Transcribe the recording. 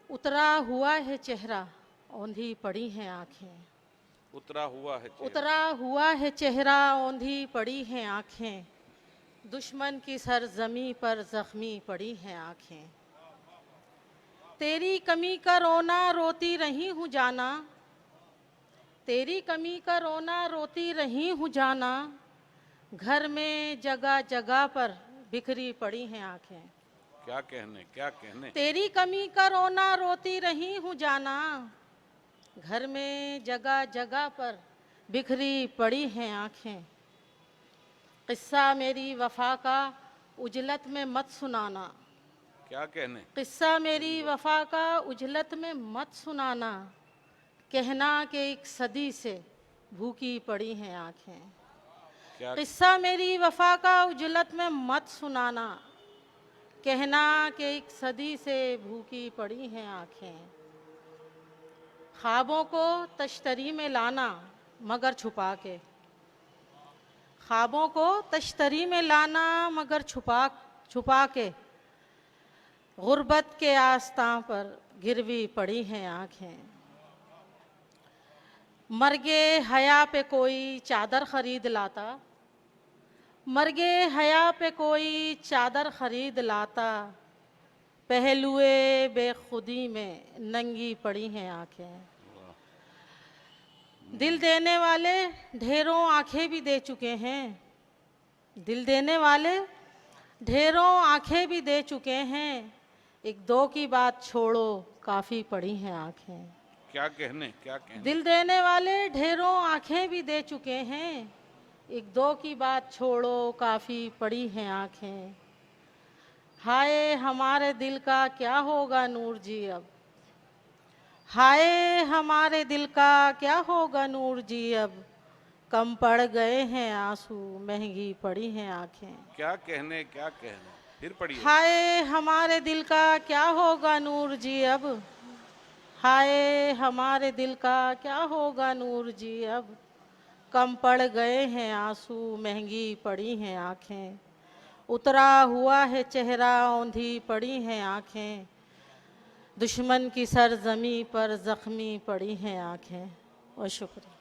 उतरा हुआ है चेहरा, औंधी पड़ी हैं आंखें। उतरा हुआ है चेहरा, उतरा हुआ है चेहरा, औंधी पड़ी हैं आंखें। दुश्मन की सरजमी पर जख्मी पड़ी हैं आंखें। तेरी कमी का रोना रोती रही हूँ जाना, तेरी कमी का रोना रोती रही हूँ जाना। घर में जगह जगह पर बिखरी पड़ी हैं आंखें। क्या कहने, क्या कहने। तेरी कमी का रोना रोती रही हूँ जाना, घर में जगह जगह पर बिखरी पड़ी हैं आंखें। किस्सा मेरी वफा का उजलत में मत सुनाना, क्या कहने। किस्सा मेरी वफा का उजलत में मत सुनाना। कहना कि एक सदी से भूखी पड़ी हैं आंखें। क्या किस्सा मेरी वफा का उजलत में मत सुनाना। कहना कि एक सदी से भूखी पड़ी हैं आंखें। ख्वाबों को तश्तरी में लाना मगर छुपा के, ख्वाबों को तश्तरी में लाना मगर छुपा के। गुर्बत के आस्तां पर गिरवी पड़ी हैं आंखें। मर्गे हया पे कोई चादर खरीद लाता, मर्गे हया पे कोई चादर खरीद लाता। पहलुए बेखुदी में नंगी पड़ी हैं आंखें। दिल देने वाले ढेरों आंखें भी दे चुके हैं, दिल देने वाले ढेरों आंखें भी दे चुके हैं। एक दो की बात छोड़ो काफ़ी पड़ी हैं आंखें। क्या कहने, क्या कहने। दिल देने वाले ढेरों आंखें भी दे चुके हैं। एक दो की बात छोड़ो काफ़ी पड़ी हैं आंखें। हाय हमारे दिल का क्या होगा नूर जी अब, हाय हमारे दिल का क्या होगा नूर जी अब। कम पड़ गए हैं आंसू, महंगी पड़ी हैं आंखें। क्या कहने, क्या कहने। फिर पढ़िए। हाय हमारे दिल का क्या होगा नूर जी अब, हाय हमारे दिल का क्या होगा नूर जी अब। कम पड़ गए हैं आंसू, महंगी पड़ी हैं आंखें। उतरा हुआ है चेहरा, औंधी पड़ी हैं आंखें। दुश्मन की सरजमी पर जख्मी पड़ी हैं आंखें। और शुक्रिया।